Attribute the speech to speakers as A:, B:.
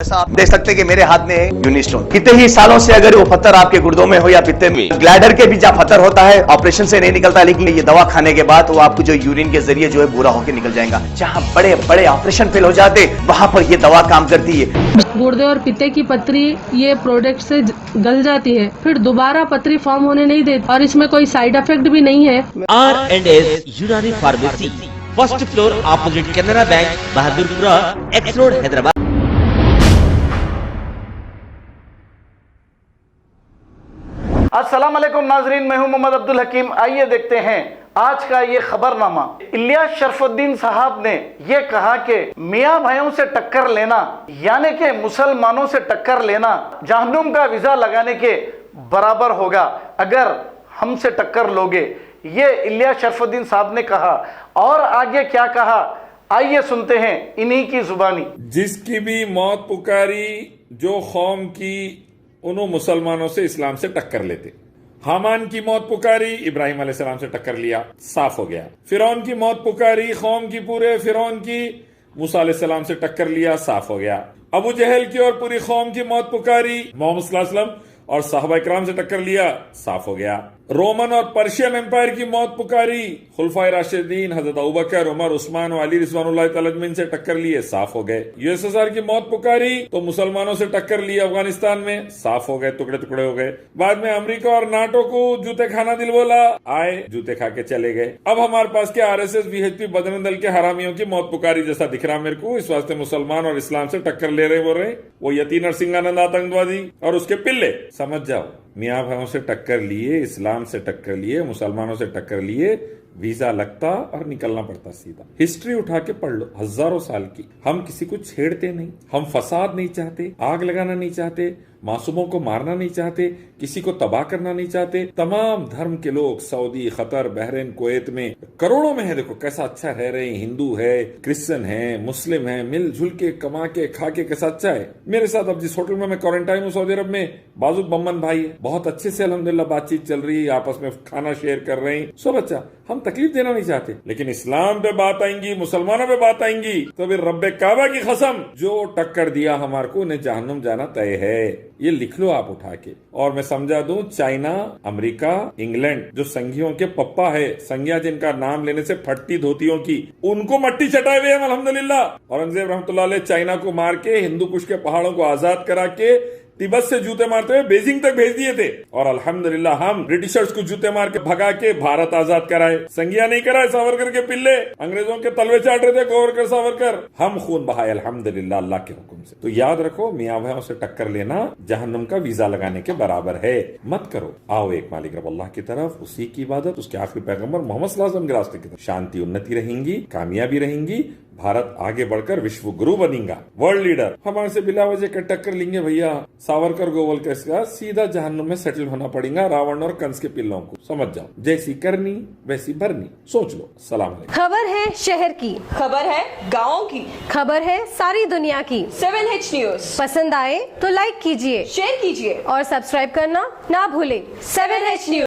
A: ऐसा आप देख सकते हैं कि मेरे हाथ में है यूनी स्टोन। कितने ही सालों से अगर वो पत्थर आपके गुर्दों में हो या पित्ते में, ग्लैडर के भी जहाँ पत्थर होता है ऑपरेशन से नहीं निकलता, लेकिन ये दवा खाने के बाद वो आपको जो यूरिन के जरिए जो है बुरा होकर निकल जाएगा। जहाँ बड़े बड़े ऑपरेशन फेल हो जाते वहां पर ये दवा काम करती है।
B: गुर्दे और पित्ते की पथरी ये प्रोडक्ट से गल जाती है, फिर दोबारा पथरी फॉर्म होने नहीं देती और इसमें कोई साइड इफेक्ट भी नहीं है।
C: R&S यूनानी pharmacy, first floor opposite Canara bank, Bahadurpura, x road, Hyderabad.
D: अस्सलाम वालेकुम नाजरीन, मैं हूं मोहम्मद अब्दुल हकीम। आइए देखते हैं आज का ये खबरनामा। इलियास शरफुद्दीन साहब ने ये कहा कि मियाँ भाइयों से टक्कर लेना यानी कि मुसलमानों से टक्कर लेना जहन्नुम का वीजा लगाने के बराबर होगा अगर हमसे टक्कर लोगे। ये इलियास शरफुद्दीन साहब ने कहा और आगे क्या कहा आइए सुनते हैं इन्हीं की जुबानी।
E: जिसकी भी मौत पुकारी जो कौम की उन्हों मुसलमानों से इस्लाम से टक्कर लेते। हामान की मौत पुकारी, इब्राहिम अलैहिस्सलाम से टक्कर लिया, साफ हो गया। फिरौन की मौत पुकारी, कौम की पूरे फिरौन की, मूसा अलैहिस्सलाम से टक्कर लिया, साफ हो गया। अबू जहल की और पूरी कौम की मौत पुकारी, मोहम्मद सल्लल्लाहु अलैहि वसल्लम और सहाबा इकराम से टक्कर लिया, साफ हो गया। रोमन और पर्शियन एम्पायर की मौत पुकारी, खुलफाए राशिदीन हजरत अबू बकर, उमर, उस्मान और अली रिज़वानुल्लाह तआला अजमईन से टक्कर लिए, साफ हो गए। यूएसएसआर की मौत पुकारी तो मुसलमानों से टक्कर ली अफगानिस्तान में, साफ हो गए, टुकड़े टुकड़े हो गए। बाद में अमेरिका और नाटो को जूते खाना दिल बोला, आए जूते खा के चले गए। अब हमारे पास क्या आरएसएस वीएचपी बजरंग दल के हरामियों की मौत पुकारी जैसा दिख रहा मेरे को। इस वास्ते मुसलमान और इस्लाम से टक्कर ले रहे बोल रहे वो यती नरसिंहानंद आतंकवादी और उसके पिल्ले। समझ जाओ, मियाँ भाइयों से टक्कर लिए, इस्लाम से टक्कर लिए, मुसलमानों से टक्कर लिए, वीजा लगता और निकलना पड़ता सीधा। हिस्ट्री उठा के पढ़ लो, हजारों साल की। हम किसी को छेड़ते नहीं, हम फसाद नहीं चाहते, आग लगाना नहीं चाहते, मासूमों को मारना नहीं चाहते, किसी को तबाह करना नहीं चाहते। तमाम धर्म के लोग सऊदी, कतर, बहरीन, कुवैत में करोड़ों में है। देखो कैसा अच्छा रह रहे हैं, हिंदू है, क्रिश्चियन है, मुस्लिम है, मिलजुल के कमा के खा के कैसा अच्छा है। मेरे साथ अब जिस होटल में मैं क्वारंटाइन हूँ सऊदी अरब में, बाजू बम्मन भाई है, बहुत अच्छे से अल्हम्दुलिल्लाह बातचीत चल रही है, आपस में खाना शेयर कर रहे हैं, सब अच्छा। हम तकलीफ देना नहीं चाहते, लेकिन इस्लाम पे बात आएंगी, मुसलमानों पे बात आएंगी तो फिर रब्बे काबा की कसम जो टक्कर दिया हमारे को उन्हें जहन्नुम जाना तय है। ये लिख लो आप उठा के। और मैं समझा दूं, चाइना, अमेरिका, इंग्लैंड जो संघियों के पप्पा है, संज्ञा जिनका नाम लेने से फटती धोतियों की, उनको मट्टी चटाए हुए हैं अल्हम्दुलिल्लाह। औरंगजेब रहमतुल्लाह अलैह चाइना को मार के हिंदू कुश के पहाड़ों को आजाद करा के तिब्बत से जूते मारते हुए बेजिंग तक भेज दिए थे। और अल्हम्दुलिल्लाह हम ब्रिटिशर्स को जूते मार के भगा के भारत आजाद कराए। संज्ञा नहीं कराए, सावरकर के पिल्ले अंग्रेजों के तलवे चाट रहे थे, गोवरकर सावरकर। हम खून बहाए अल्हम्दुलिल्लाह अल्लाह के हुक्म से। तो याद रखो, मियाँ भाइयों से टक्कर लेना जहन्नुम का वीजा लगाने के बराबर है। मत करो। आओ एक मालिक रब अल्लाह की तरफ, उसी की इबादत, उसके आखिरी पैगम्बर मोहम्मद सल्लल्लाहु अलैहि वसल्लम के रास्ते की तरफ। शांति उन्नति रहेंगी, कामयाबी रहेंगी, भारत आगे बढ़कर विश्व गुरु बनेगा, वर्ल्ड लीडर। हमारे से बिला वजह के टक्कर लेंगे भैया, सावरकर गोवल के सीधा जहन्नुम में सेटल होना पड़ेगा रावण और कंस के पिल्लों को। समझ जाओ, जैसी करनी वैसी भरनी। सोच लो। सलाम अलैकुम।
F: खबर है शहर की,
G: खबर है गाँव की,
F: खबर है सारी दुनिया की।
G: 7H न्यूज
F: पसंद आए तो लाइक कीजिए,
G: शेयर कीजिए
F: और सब्सक्राइब करना ना भूलें।
G: 7H news.